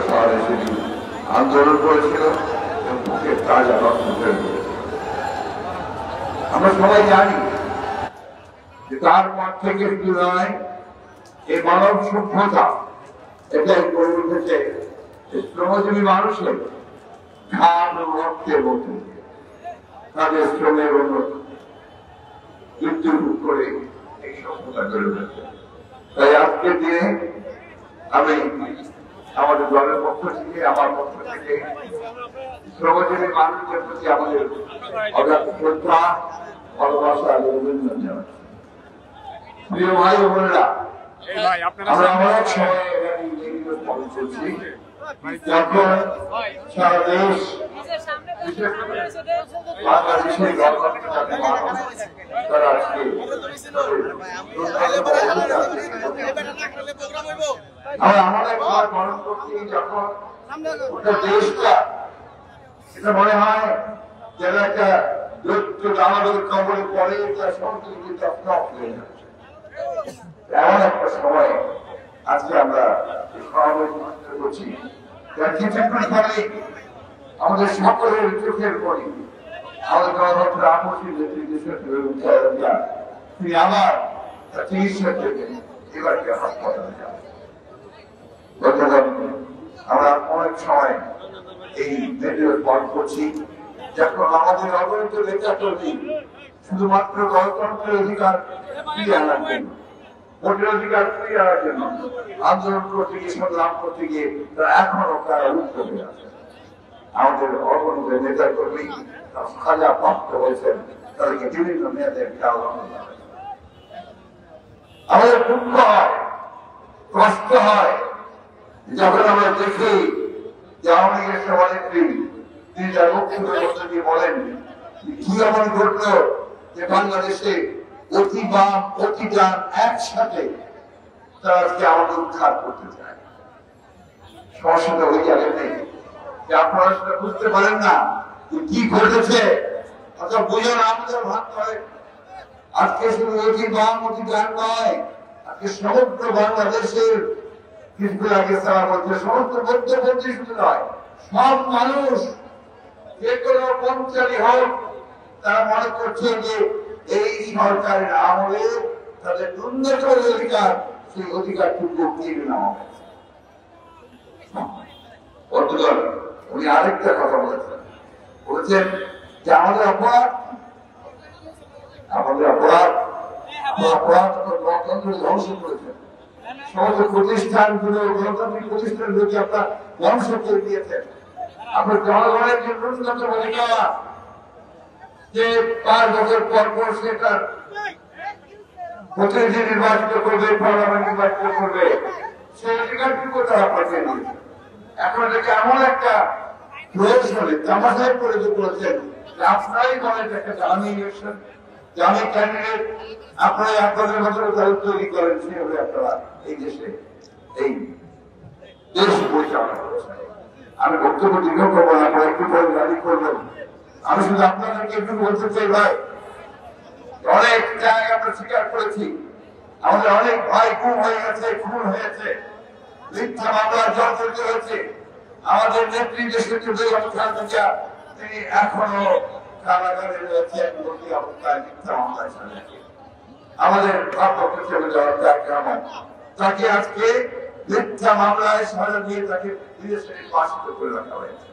শহরে সেটি আন্দোলন করেছিল এবং বুকের তাজা রক্ত ফেলে দিয়েছিল। আমরা সবাই জানি যে তার পর থেকে শুধু নয়, এই মানব সভ্যতা এটাই গড়ে উঠেছে শ্রমজীবী মানুষের ঘাম এবং রক্তের মধ্যে তাদের শ্রমের মৃত্যু করে এই সভ্যতা গড়ে উঠেছে। তাই আজকের দিনে আমি আমাদের দলের পক্ষ থেকে, আমার পক্ষ থেকে শ্রমজীবী মানুষের প্রতি আমাদের অগাধ শ্রদ্ধা, ভালোবাসা এবং অভিনন্দন জানাচ্ছি। প্রিয় ভাই ও বোনেরা, আমরা অনেক সময় পালন করছি যখন সারা দেশ বাংলাদেশের গণতন্ত্র মানুষ তারা আজকে আমাদের পালন করছি যখন দেশটা এটা মনে হয় যেন একটা আমাদের খবরে পরে তার সংস্কৃতি হয়ে যাচ্ছে। এমন একটা সময় আজকে আমরা করছি আমাদের সকলের চোখের পরে আমাদের গণতন্ত্র আপসী তিনি আবার চিকিৎসার জন্য এবারকে হাসপাতালে যান। আমরা অনেক সময় এই ভিডিও পাঠ করছি যখন আমাদের অগণিত নেতা কর্মী শুধুমাত্র গণতন্ত্রের অধিকার ফিরিয়ে আনার জন্য, ভোটের অধিকার ফিরিয়ে আনার জন্য আন্দোলন করতে গিয়ে, সংগ্রাম করতে গিয়ে তারা এখনো তারা মুক্ত হয়ে আছে। আমাদের অগণিত নেতা কর্মী সাজা প্রাপ্ত হয়েছেন, তাদেরকে বিভিন্ন মেয়াদের খেয়াল আমাদের দুঃখ হয়, কষ্ট হয় যখন আমরা দেখি যে আওয়ামী লীগের সভানেত্রী তিনি তার বক্তব্যের মধ্যে দিয়ে বলেন কি এমন ঘটল যে বাংলাদেশে অতি বাম অতি ডান একসাথে তারা আজকে আমাদের উদ্ধার করতে চায়। সমস্যাটা ওই জায়গায় নেই যে আপনারা সেটা বুঝতে পারেন না কি ঘটেছে, অর্থাৎ বুঝে না আমাদের ভাগ করে। আজকে শুধু অতি বাম অতি ডান নয়, আজকে সমগ্র বাংলাদেশের কিছু আগে তারা বলছে সমস্ত বৌদ্ধপন্থী শুধু নয়, সব মানুষ যে কোনো পঞ্চালী হোক তারা মনে করছে যে এই সরকারের আমলে তাদের ন্যূনতম অধিকার, সেই অধিকারটুকু কেড়ে নেওয়া হয়েছে। বন্ধুগণ, উনি আরেকটা কথা বলেছেন যে আমাদের অপরাধ গণতন্ত্র ধ্বংস করেছেন, সমস্ত প্রতিষ্ঠানগুলো গণতান্ত্রিক প্রতিষ্ঠানগুলোকে আপনার ধ্বংস করে দিয়েছেন। আপনার জনগণের যে ন্যূনতম অধিকার যে 5 বছর পর পর সেটা প্রতিনিধি নির্বাচিত করবে, পার্লামেন্ট নির্বাচিত করবে, সেই অধিকারটুকু তারা পাঠিয়ে দিয়েছে। এখন এটাকে এমন একটা প্রয়োজনে তামাশায় পরিণত করেছেন যে আপনারাই বলেন একটা দামি ইলেকশন, দামি ক্যান্ডিডেট, আপনারাই আপনাদের মতো দল তৈরি করেন, সেভাবে আপনারা এই দেশে এই দেশ পরিচালনা করেছেন। আমি বক্তব্য দীর্ঘ করবো না, আপনারা একটু পরে দাবি করবেন। আমি শুধু আপনাদেরকে একটু বলতে চাই ভাই, অনেক জায়গায় আমরা স্বীকার করেছি আমাদের অনেক ভাই গুম হয়ে গেছে, খুন হয়েছে, মিথ্যা মামলার জড়িত হয়েছে। আমাদের নেত্রী দেশের তিনি এখনো কারাগারে রয়েছেন, বন্দি অবস্থায় মিথ্যা মামলায় সাজাচ্ছে। আমাদের ভারপ্রাপ্ত হিসেবে তাকে আজকে মিথ্যা মামলায় সাজা দিয়ে তাকে বিদেশে নির্বাসিত করে রাখা হয়েছে।